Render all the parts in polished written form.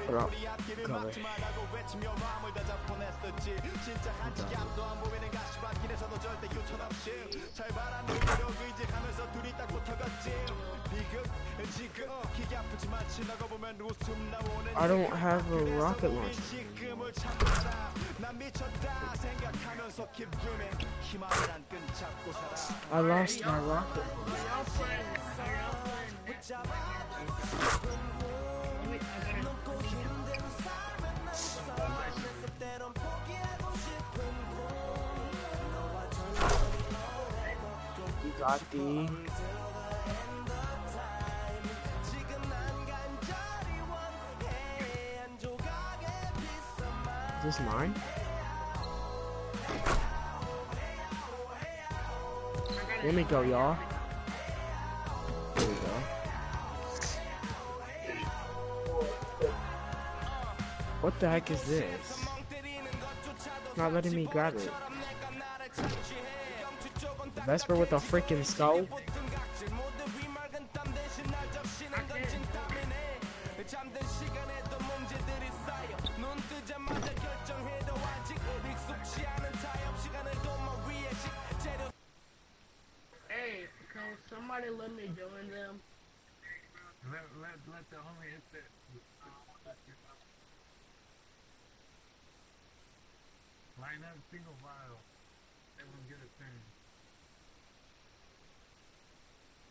Hold up. Cover. I don't have a rocket launcher. I lost my rocket. You got the. Is this mine? Let me go, y'all. There we go. What the heck is this? It's not letting me grab it. Vesper with a freaking skull? Hey, can somebody let me join them? Let the homie hit that. Line up single file. Everyone get a thing.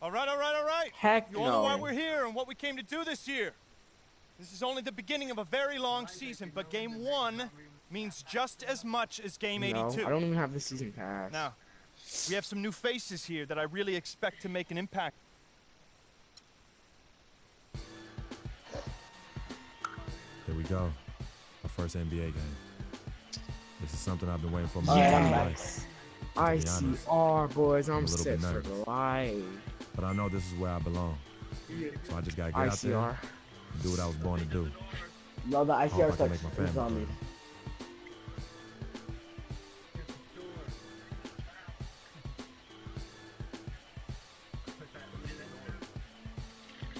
All right. Heck You all know why no. we're here and what we came to do this year. This is only the beginning of a very long season, but Game 1 means just as much as Game 82. No, I don't even have the season pass. Now, we have some new faces here that I really expect to make an impact. Here we go. Our first NBA game. This is something I've been waiting for. Yes. ICR, boys. I'm little set bit for nervous. life. But I know this is where I belong. So I just gotta get out there ICR. and do what I was born to do. No, the I hope ICR I can sucks. make my It's family on me.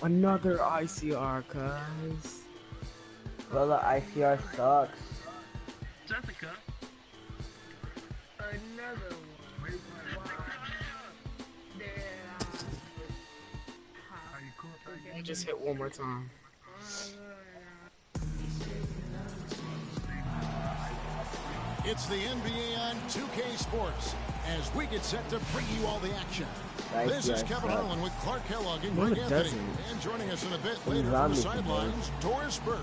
Another ICR, cuz. Well, the ICR sucks. Jessica. Another one. Wow. Are you cool with that? I just hit one more time. It's the NBA on 2K Sports as we get set to bring you all the action. This is Kevin Harlan with Clark Kellogg and No, Greg it Anthony. doesn't. And joining us in a bit later from the sidelines, Doris Burke.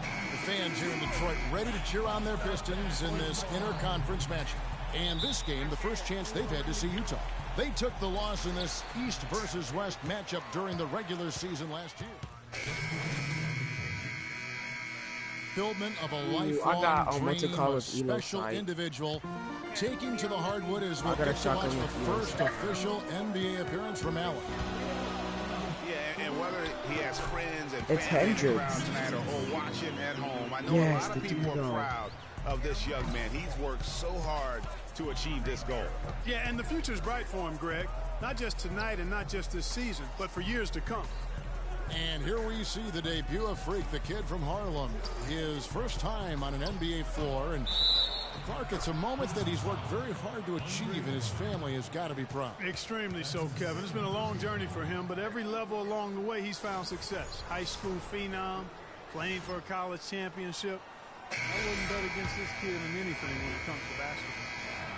The fans here in Detroit ready to cheer on their Pistons in this interconference matchup. And this game, the first chance they've had to see Utah. They took the loss in this East versus West matchup during the regular season last year. Fulfillment of a lifelong dream, a special individual taking to the hardwood as we get to watch the first official NBA appearance from Allen. Yeah, and whether he has friends and It's fans in the Hendricks. crowd tonight or watching at home, I know Yes, a lot of the people Dugo. are proud of this young man. He's worked so hard to achieve this goal. Yeah, and the future's bright for him, Greg. Not just tonight and not just this season, but for years to come. And here we see the debut of Freak, the kid from Harlem. His first time on an NBA floor. And Clark, it's a moment that he's worked very hard to achieve, and his family has got to be proud. Extremely so, Kevin. It's been a long journey for him, but every level along the way, he's found success. High school phenom, playing for a college championship. I wouldn't bet against this kid in anything when it comes to basketball.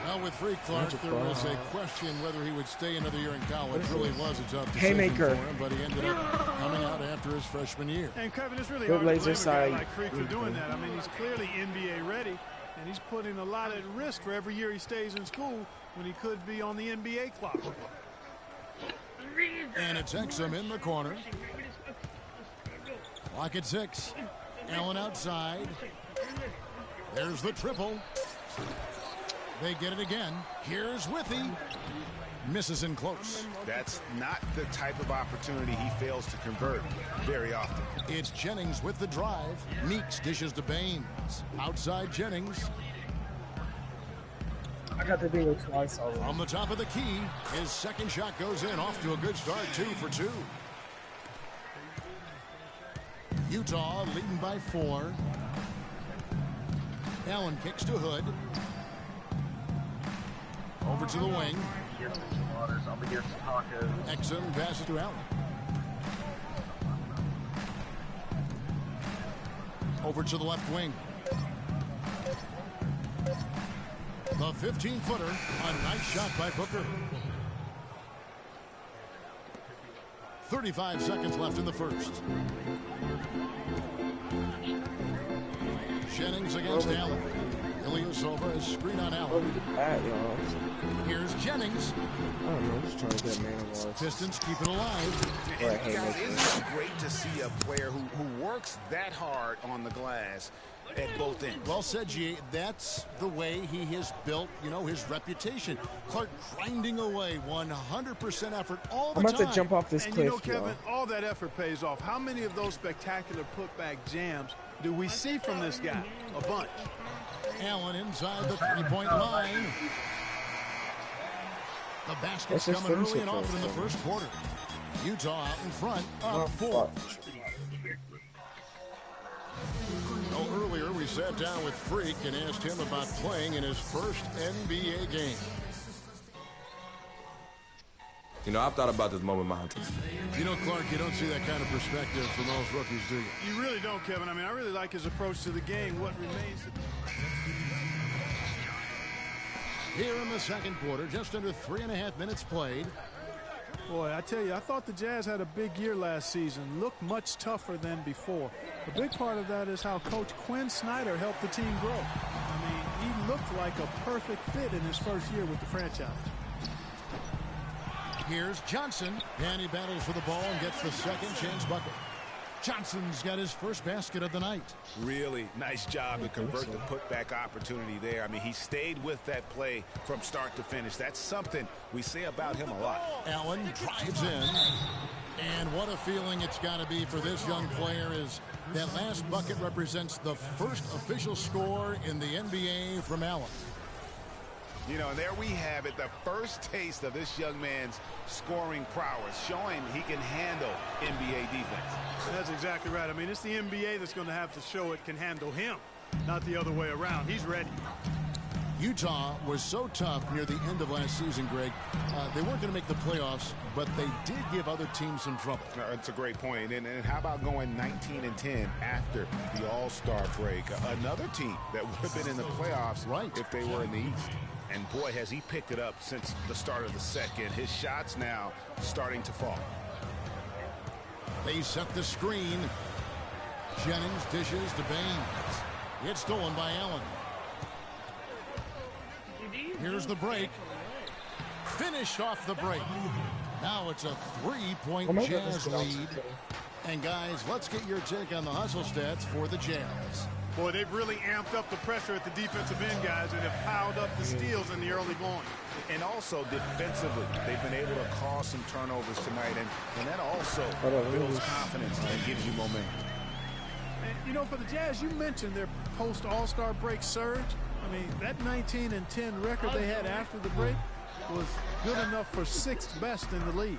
Well, with Freak Clark, there was a question whether he would stay another year in college. It really was a tough decision Haymaker. for him, but he ended up coming out after his freshman year. And Kevin, it's really Good hard to laser blame a guy sight. like Freak for doing that. I mean, he's clearly NBA ready, and he's putting a lot at risk for every year he stays in school when he could be on the NBA clock. And it's Exum in the corner. Clock at 6. Allen outside. There's the triple. They get it again. Here's Withy. Misses in close. That's not the type of opportunity he fails to convert very often. It's Jennings with the drive. Meeks dishes to Baines. Outside Jennings. I got to do it twice already. From the top of the key, his second shot goes in, off to a good start, 2 for 2. Utah leading by 4. Allen kicks to Hood. Over to the wing. Exum passes to Allen. Over to the left wing. The 15-footer, a nice shot by Booker. 35 seconds left in the first. Jennings against Allen. Ilyasova is screen on Allen. Here's Jennings. I don't know, just trying to get man of war. Pistons keep it alive. Guys, isn't it great to see a player who works that hard on the glass at both ends? Well said, G. That's the way he has built, his reputation. Clark grinding away, 100% effort all the time. I'm about to jump off this cliff, Kevin, all that effort pays off. How many of those spectacular putback jams do we see from this guy? A bunch. Allen inside the three-point line. The basket's coming early and often in the first quarter. Utah out in front, up 4. Earlier we sat down with Freak and asked him about playing in his first NBA game. I've thought about this moment my time. Clark, you don't see that kind of perspective from most rookies, do you? You really don't, Kevin. I mean, I really like his approach to the game. What remains here in the second quarter, just under 3.5 minutes played. Boy, I tell you, I thought the Jazz had a big year last season. Looked much tougher than before. A big part of that is how Coach Quinn Snyder helped the team grow. I mean, he looked like a perfect fit in his first year with the franchise. Here's Johnson, and he battles for the ball and gets the second chance bucket. Johnson's got his first basket of the night. Really nice job to convert the putback opportunity there. I mean, he stayed with that play from start to finish. That's something we say about him a lot. Allen drives in. And what a feeling it's got to be for this young player is that last bucket represents the first official score in the NBA from Allen. And there we have it, the first taste of this young man's scoring prowess, showing he can handle NBA defense. That's exactly right. I mean, it's the NBA that's going to have to show it can handle him, not the other way around. He's ready. Utah was so tough near the end of last season, Greg. They weren't going to make the playoffs, but they did give other teams some trouble. That's a great point. And how about going 19-10 after the All-Star break? Another team that would have been in the playoffs if they were in the East. And boy, has he picked it up since the start of the second. His shots now starting to fall. They set the screen. Jennings dishes to Baines. It's stolen by Allen. Here's the break. Finished off the break. Now it's a 3-point Jazz lead. And guys, let's get your take on the hustle stats for the Jazz. Boy, they've really amped up the pressure at the defensive end, guys, and have piled up the steals in the early going. And also defensively, they've been able to cause some turnovers tonight, and that also builds confidence and gives you momentum. And, for the Jazz, you mentioned their post-All-Star break surge. I mean, that 19-10 record they had after the break was good enough for 6th best in the league.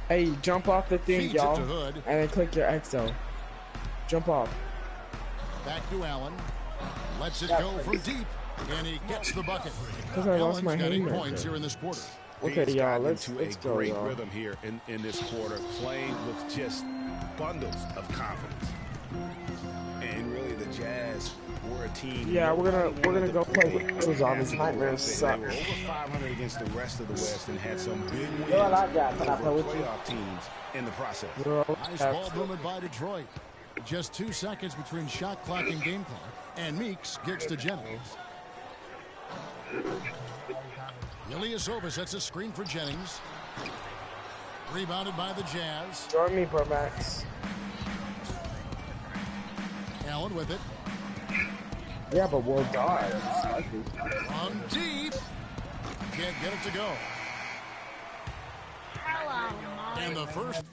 Hey, jump off the thing, y'all, and then click your XO. Jump off. Back to Allen. Lets it go from deep, and he gets the bucket. Because I lost my Allen's got 8 hand points here in this quarter. Okay, y'all, let's go, a great y'all. rhythm here in this quarter, playing with just bundles of confidence. And really, the Jazz were a team. Yeah, we're gonna go play with Rosavi's nightmares. They were over 500 against the rest of the West and had some big wins I like that. Can I play over with you? playoff teams in the process. Nice ball movement by Detroit. Just 2 seconds between shot clock and game clock. And Meeks gets to Jennings. Ilyasova sets a screen for Jennings. Rebounded by the Jazz. Join me, Burmax. Allen with it. Yeah, but we'll die. From deep. Can't get it to go. And the first